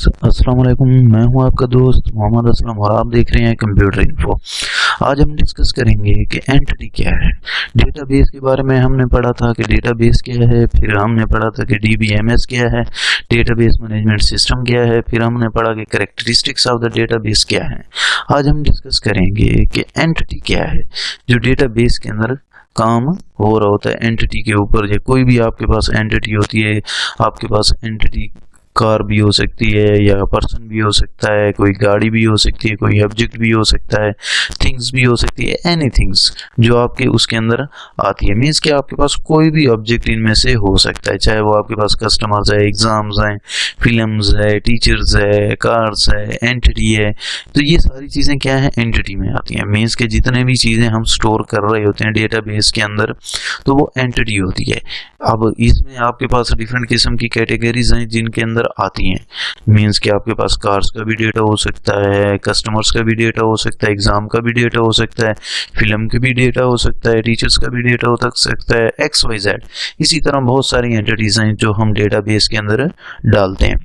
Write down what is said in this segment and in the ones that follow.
अस्सलाम वालेकुम, मैं हूं आपका दोस्त मोहम्मद असलम और आप देख रहे हैं कंप्यूटर इन्फो। आज हम डिस्कस करेंगे कि एंटिटी क्या है। डेटाबेस के बारे में हमने पढ़ा था कि डेटाबेस क्या है, फिर हमने पढ़ा था कि डीबीएमएस क्या है, डेटाबेस मैनेजमेंट सिस्टम क्या है, फिर हमने पढ़ा कि कैरेक्टरिस्टिक्स ऑफ द डेटाबेस क्या है। आज हम डिस्कस करेंगे कि एंटिटी क्या है जो डेटाबेस के अंदर काम हो रहा होता है। एंटिटी के ऊपर जो कोई भी आपके पास एंटिटी होती है, आपके पास एंटिटी कार भी हो सकती है या पर्सन भी हो सकता है, कोई गाड़ी भी हो सकती है, कोई ऑब्जेक्ट भी हो सकता है, थिंग्स भी हो सकती है, एनी थिंग्स जो आपके उसके अंदर आती है। मीन्स कि आपके पास कोई भी ऑब्जेक्ट इनमें से हो सकता है, चाहे वो आपके पास कस्टमर्स है, एग्जाम्स हैं, फिल्म्स है, टीचर्स है, कार्स है, एंटिटी है। तो ये सारी चीज़ें क्या है, एंटिटी में आती हैं। मीन्स के जितने भी चीज़ें हम स्टोर कर रहे होते हैं डेटाबेस के अंदर, तो वो एंटिटी होती है। अब इसमें आपके पास डिफरेंट किस्म की कैटेगरीज हैं जिनके अंदर आती हैं। मीन्स कि आपके पास कार्स का भी डेटा हो सकता है, कस्टमर्स का भी डेटा हो सकता है, एग्जाम का भी डेटा हो सकता है, फिल्म का भी डेटा हो सकता है, टीचर्स का भी डेटा हो सकता है, XYZ। इसी तरह बहुत सारी एंटिटीज हैं जो हम डेटाबेस के अंदर डालते हैं।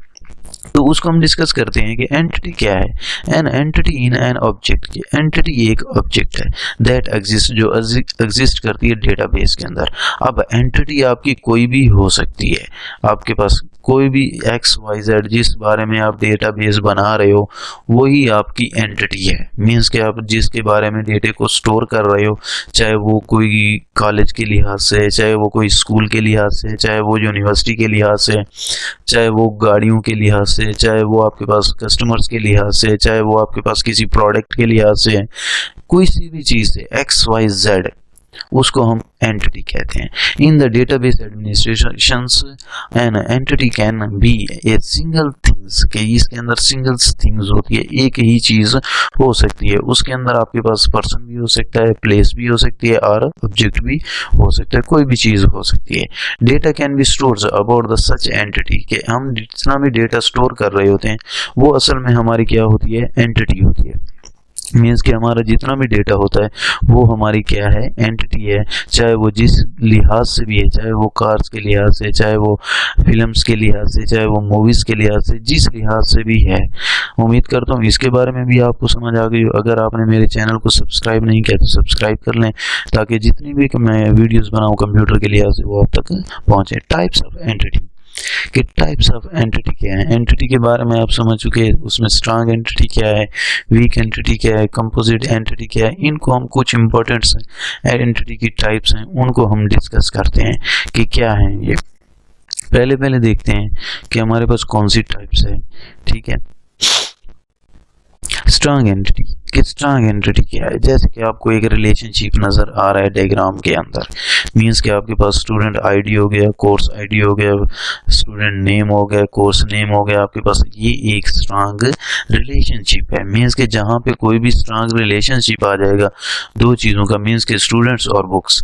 तो उसको हम डिस्कस करते हैं कि एंटिटी क्या है। An entity in an object की एंटिटी एक ऑब्जेक्ट है दैट एग्जिस्ट जो एग्जिस्ट करती है डेटाबेस के अंदर। अब एंटिटी आपकी कोई भी हो सकती है, आपके पास कोई भी XYZ जिस बारे में आप डेटाबेस बना रहे हो वही आपकी एंटिटी है। मीन्स कि आप जिसके बारे में डेटा को स्टोर कर रहे हो, चाहे वो कोई कॉलेज के लिहाज से, चाहे वो कोई स्कूल के लिहाज से, चाहे वो यूनिवर्सिटी के लिहाज से, चाहे वो गाड़ियों के लिहाज से, चाहे वो आपके पास कस्टमर्स के लिहाज से, चाहे वो आपके पास किसी प्रोडक्ट के लिहाज से, कोई सी भी चीज़ से XYZ, उसको हम एंटिटी कहते हैं। In the database administrations an entity can be a single things के इसके अंदर सिंगल थिंग्स होती है, एक ही चीज़ हो सकती है। उसके अंदर आपके पास पर्सन भी हो सकता है, प्लेस भी हो सकती है और ऑब्जेक्ट भी हो सकता है, कोई भी चीज़ हो सकती है। Data can be stored about the such entity के हम जितना भी डेटा स्टोर कर रहे होते हैं वो असल में हमारी क्या होती है, एंटिटी होती है। मीन्स कि हमारा जितना भी डेटा होता है वो हमारी क्या है, एंटिटी है। चाहे वो जिस लिहाज से भी है, चाहे वो कार्स के लिहाज से, चाहे वो फिल्म्स के लिहाज से, चाहे वो मूवीज़ के लिहाज से, जिस लिहाज से भी है। उम्मीद करता हूँ इसके बारे में भी आपको समझ आ गई। अगर आपने मेरे चैनल को सब्सक्राइब नहीं किया तो सब्सक्राइब कर लें ताकि जितनी भी मैं वीडियोज़ बनाऊँ कंप्यूटर के लिहाज से वो आप तक पहुँचे। टाइप्स ऑफ एंटिटी कि टाइप्स ऑफ एंटिटी क्या है। एंटिटी के बारे में आप समझ चुके हैं, उसमें स्ट्रांग एंटिटी क्या है, वीक एंटिटी क्या है, कंपोजिट एंटिटी क्या है। इनको हम कुछ इंपॉर्टेंट एंटिटी की टाइप्स हैं उनको हम डिस्कस करते हैं कि क्या है ये। पहले देखते हैं कि हमारे पास कौन सी टाइप्स है। ठीक है, स्ट्रांग एंटिटी कि स्ट्रांग एंटिटी क्या है। जैसे कि आपको एक रिलेशनशिप नज़र आ रहा है डायग्राम के अंदर। मीन्स कि आपके पास स्टूडेंट आईडी हो गया, कोर्स आईडी हो गया, स्टूडेंट नेम हो गया, कोर्स नेम हो गया। आपके पास ये एक स्ट्रांग रिलेशनशिप है। मीन्स कि जहाँ पे कोई भी स्ट्रांग रिलेशनशिप आ जाएगा दो चीज़ों का, मीन्स कि स्टूडेंट्स और बुक्स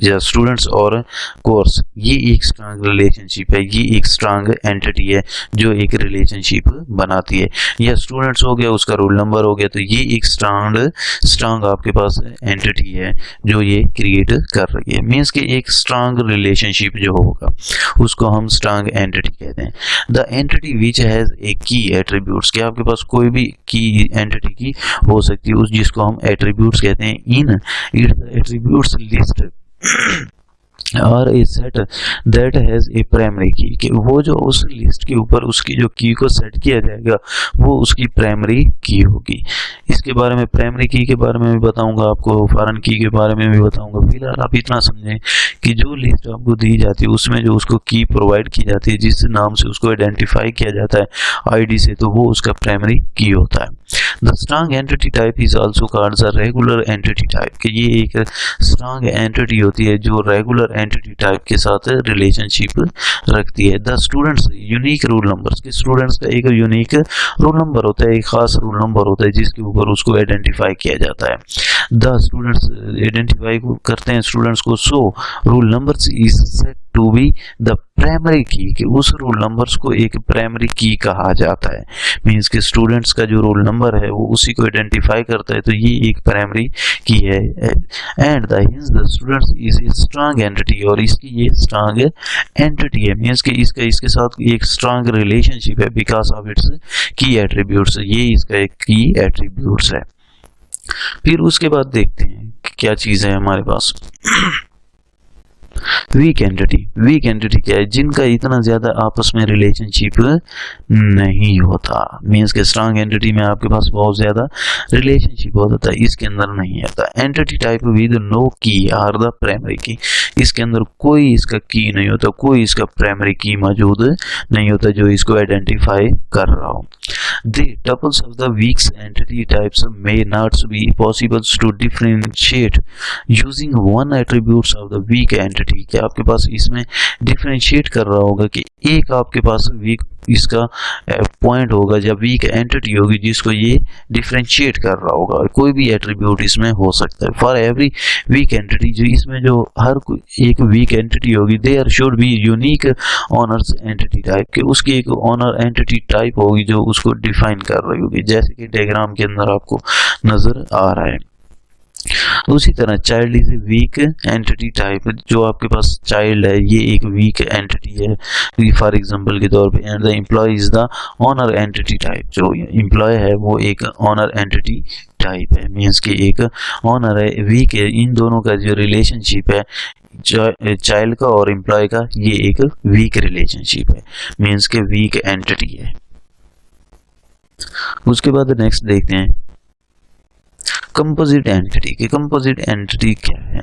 या स्टूडेंट्स और कोर्स, ये एक स्ट्रांग रिलेशनशिप है, ये एक स्ट्रांग एंटिटी है जो एक रिलेशनशिप बनाती है। या स्टूडेंट्स हो गया, उसका रोल नंबर हो गया, तो ये एक स्ट्रांग आपके पास एंटिटी है जो ये क्रिएट कर रही है। मीन्स कि एक स्ट्रांग रिलेशनशिप जो होगा उसको हम स्ट्रांग एंटिटी कहते हैं। The entity which has a की एट्रीब्यूट्स कि आपके पास कोई भी की एंटिटी की हो सकती है उस जिसको हम एट्रीब्यूट्स कहते हैं। इन इट्स एट्रीब्यूट्स लिस्ट और a set that has a primary key कि वो जो उस लिस्ट के ऊपर उसकी जो की को सेट किया जाएगा वो उसकी प्राइमरी की होगी। इसके बारे में प्राइमरी की के बारे में भी बताऊंगा आपको, फॉरेन की के बारे में भी बताऊंगा। फिलहाल आप इतना समझें कि जो लिस्ट आपको दी जाती है उसमें जो उसको की प्रोवाइड की जाती है, जिस नाम से उसको आइडेंटिफाई किया जाता है आईडी से, तो वो उसका प्राइमरी की होता है। The strong entity type is also called the regular entity type कि ये एक स्ट्रांग एंटिटी होती है जो रेगुलर एंटिटी टाइप के साथ रिलेशनशिप रखती है। The students unique roll numbers के स्टूडेंट्स का एक यूनिक रोल नंबर होता है, एक खास रोल नंबर होता है जिसके ऊपर उसको आइडेंटिफाई किया जाता है। द स्टूडेंट्स आइडेंटिफाई करते हैं स्टूडेंट्स को। So roll numbers is set to be the primary key, कि उस रोल नंबर्स को एक प्राइमरी की कहा जाता है। मीन्स के स्टूडेंट्स का जो रोल नंबर है वो उसी को आइडेंटिफाई करता है, तो ये एक प्राइमरी की है। And the students is a strong entity, और इसकी ये स्ट्रांग एंटिटी है। मीन्स कि इसका इसके साथ एक स्ट्रांग रिलेशनशिप है बिकॉज ऑफ इट्स की एट्रीब्यूट्स, ये इसका एक की एट्रीब्यूट्स है। फिर उसके बाद देखते हैं कि क्या चीज़ है हमारे पास। वीक एंटिटी क्या है? जिनका इतना ज़्यादा आपस में रिलेशनशिप नहीं होता। मीन्स के स्ट्रांग एंटिटी में आपके पास बहुत ज़्यादा रिलेशनशिप होता है, इसके अंदर नहीं आता। एंटिटी टाइप विद नो की आर द प्राइमरी की, इसके अंदर कोई इसका की नहीं होता, कोई इसका प्राइमरी की मौजूद नहीं होता जो इसको आइडेंटिफाई कर रहा हो। The tuples of the weak entity types may not be possible to differentiate using one attributes of the weak entity। क्या आपके पास इसमें डिफरेंशिएट कर रहा होगा कि एक आपके पास वीक इसका पॉइंट होगा जब वीक एंटिटी होगी जिसको ये डिफरेंशिएट कर रहा होगा, कोई भी एट्रीब्यूट इसमें हो सकता है। फॉर एवरी वीक एंटिटी, जो इसमें जो हर एक वीक एंटिटी होगी, there should be unique owners entity type, के उसकी एक ऑनर एंटिटी टाइप होगी जो उसको डिफाइन कर रही होगी, जैसे कि डायग्राम के अंदर आपको नजर आ रहा है। उसी तरह child is a weak entity type, जो आपके पास चाइल्ड है ये एक वीक एंटिटी है फॉर एग्जांपल के तौर पे। And the employee is the owner entity type, जो एम्प्लॉय है वो एक ऑनर एंटिटी टाइप है। मीन्स कि एक ऑनर है, वीक है, इन दोनों का जो रिलेशनशिप है चाइल्ड का और एम्प्लॉय का, ये एक वीक रिलेशनशिप है, मीन्स के वीक एंटिटी है। उसके बाद नेक्स्ट देखते हैं कंपोजिट एंटिटी के। कंपोजिट एंटिटी क्या है?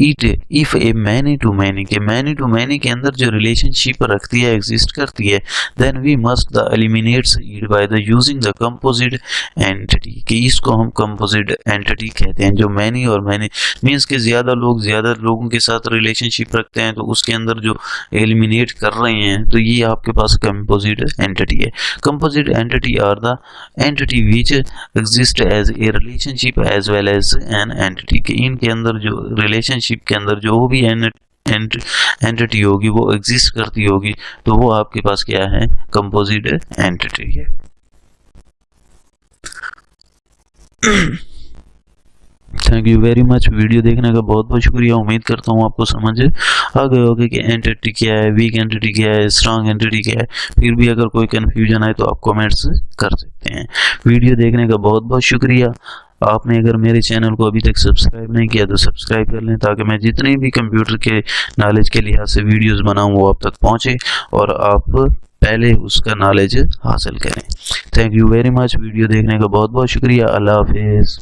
It if a many to many के, मैनी टू मैनी के अंदर जो रिलेशनशिप रखती है, एग्जिस्ट करती है, then we must the eliminates it by the using the composite entity, कि इसको हम कंपोजिट एंटिटी कहते हैं। जो मैनी और मैनी मीन्स के ज़्यादा लोगों के साथ रिलेशनशिप रखते हैं, तो उसके अंदर जो एलिमिनेट कर रहे हैं, तो ये आपके पास कंपोजिट एंटिटी है। Composite entity are the entity which exist as a relationship as well as an entity, कि इनके अंदर जो रिलेशनशिप के अंदर जो भी एंटिटी होगी वो एग्जिस्ट करती होगी, तो वो आपके पास क्या है? कंपोजिट एंटिटी है। Thank you very much. Video देखने का बहुत बहुत शुक्रिया। उम्मीद करता हूँ आपको समझ आ गए होगा कि एंटिटी क्या है, वीक एंटिटी क्या है, स्ट्रांग एंटिटी क्या है। फिर भी अगर कोई कन्फ्यूजन आए तो आप कमेंट्स कर सकते हैं। वीडियो देखने का बहुत बहुत शुक्रिया। आपने अगर मेरे चैनल को अभी तक सब्सक्राइब नहीं किया तो सब्सक्राइब कर लें, ताकि मैं जितने भी कंप्यूटर के नॉलेज के लिहाज से वीडियोस बनाऊं वो आप तक पहुंचे और आप पहले उसका नॉलेज हासिल करें। Thank you very much. Video देखने का बहुत बहुत शुक्रिया। अल्लाह हाफिज़।